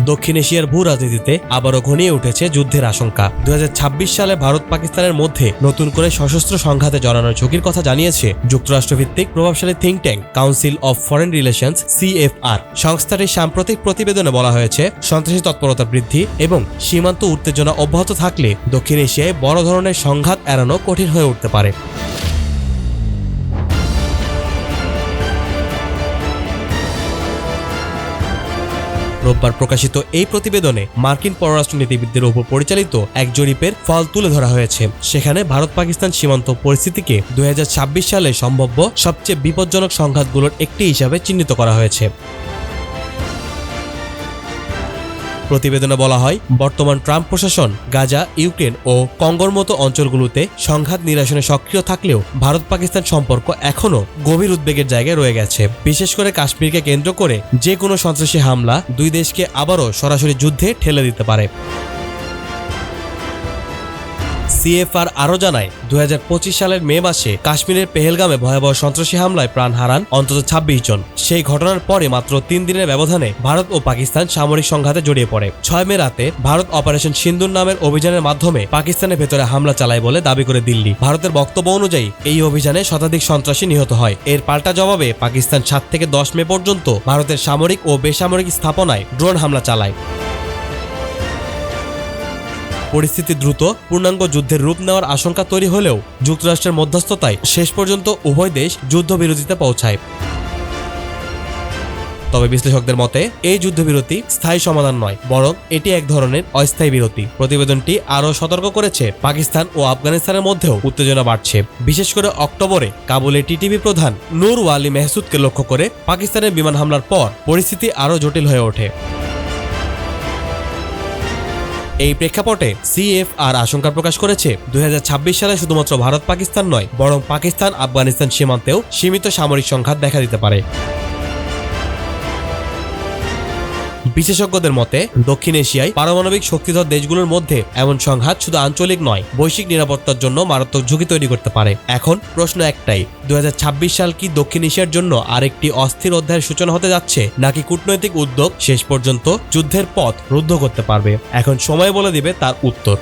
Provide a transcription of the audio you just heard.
দক্ষিণ এশিয়ার ভূ রাজনীতিতে আবারও ঘনিয়ে উঠেছে যুদ্ধের আশঙ্কা। 2026 সালে ভারত পাকিস্তানের মধ্যে নতুন করে সশস্ত্র সংঘাতে জড়ানোর ঝুঁকির কথা জানিয়েছে যুক্তরাষ্ট্রভিত্তিক প্রভাবশালী think tank council of foreign relations CFR। সংস্থাটির সাম্প্রতিক প্রতিবেদনে বলা হয়েছে, সন্ত্রাসী তৎপরতা বৃদ্ধি এবং সীমান্ত উত্তেজনা অব্যাহত থাকলে দক্ষিণ এশিয়ায় বড় ধরনের সংঘাত এড়ানো কঠিন হয়ে উঠতে পারে। রোববার প্রকাশিত এই প্রতিবেদনে মার্কিন পররাষ্ট্রনীতিবিদদের উপর পরিচালিত এক জরিপের ফল তুলে ধরা হয়েছে। সেখানে ভারত পাকিস্তান সীমান্ত পরিস্থিতিকে 2026 সালে সম্ভাব্য সবচেয়ে বিপজ্জনক সংঘাতগুলোর একটি হিসাবে চিহ্নিত করা হয়েছে। প্রতিবেদনে বলা হয়, বর্তমান ট্রাম্প প্রশাসন গাজা, ইউক্রেন ও কঙ্গোর মতো অঞ্চলগুলোতে সংঘাত নিরসনে সক্রিয় থাকলেও ভারত পাকিস্তান সম্পর্ক এখনও গভীর উদ্বেগের জায়গায় রয়ে গেছে। বিশেষ করে কাশ্মীরকে কেন্দ্র করে যে কোনো সন্ত্রাসী হামলা দুই দেশকে আবারও সরাসরি যুদ্ধে ঠেলে দিতে পারে। CFR আরও জানায়, 2025 সালের মে মাসে কাশ্মীরের পেহেলগামে ভয়াবহ সন্ত্রাসী হামলায় প্রাণ হারান অন্তত 26 জন। সেই ঘটনার পরে মাত্র 3 দিনের ব্যবধানে ভারত ও পাকিস্তান সামরিক সংঘাতে জড়িয়ে পড়ে। 6 মে রাতে ভারত অপারেশন সিন্দুর নামের অভিযানের মাধ্যমে পাকিস্তানের ভেতরে হামলা চালায় বলে দাবি করে দিল্লি। ভারতের বক্তব্য অনুযায়ী এই অভিযানে শতাধিক সন্ত্রাসী নিহত হয়। এর পাল্টা জবাবে পাকিস্তান 7 থেকে 10 মে পর্যন্ত ভারতের সামরিক ও বেসামরিক স্থাপনায় ড্রোন হামলা চালায়। পরিস্থিতি দ্রুত পূর্ণাঙ্গ যুদ্ধের রূপ নেওয়ার আশঙ্কা তৈরি হলেও যুক্তরাষ্ট্রের মধ্যস্থতায় শেষ পর্যন্ত উভয় দেশ যুদ্ধবিরতিতে পৌঁছায়। তবে বিশ্লেষকদের মতে এই যুদ্ধবিরতি স্থায়ী সমাধান নয়, বরং এটি এক ধরনের অস্থায়ী বিরতি। প্রতিবেদনটি আরও সতর্ক করেছে, পাকিস্তান ও আফগানিস্তানের মধ্যেও উত্তেজনা বাড়ছে। বিশেষ করে অক্টোবরে কাবুলে টিটিপি প্রধান নূর ওয়ালি মেহসুদকে লক্ষ্য করে পাকিস্তানের বিমান হামলার পর পরিস্থিতি আরও জটিল হয়ে ওঠে। এই প্রেক্ষাপটে CFR আশঙ্কা প্রকাশ করেছে, 2026 সালে শুধুমাত্র ভারত পাকিস্তান নয়, বরং পাকিস্তান আফগানিস্তান সীমান্তেও সীমিত সামরিক সংঘাত দেখা দিতে পারে। বিশেষজ্ঞদের মতে, দক্ষিণ এশিয়ায় পারমাণবিক শক্তিধর দেশগুলোর মধ্যে এমন সংঘাত শুধু আঞ্চলিক নয়, বৈশ্বিক নিরাপত্তার জন্য মারাত্মক ঝুঁকি তৈরি করতে পারে। এখন প্রশ্ন একটাই, 2026 সাল কি দক্ষিণ এশিয়ার জন্য আরেকটি অস্থির অধ্যায়ের সূচনা হতে যাচ্ছে, নাকি কূটনৈতিক উদ্যোগ শেষ পর্যন্ত যুদ্ধের পথ রুদ্ধ করতে পারবে? এখন সময় বলে দিবে তার উত্তর।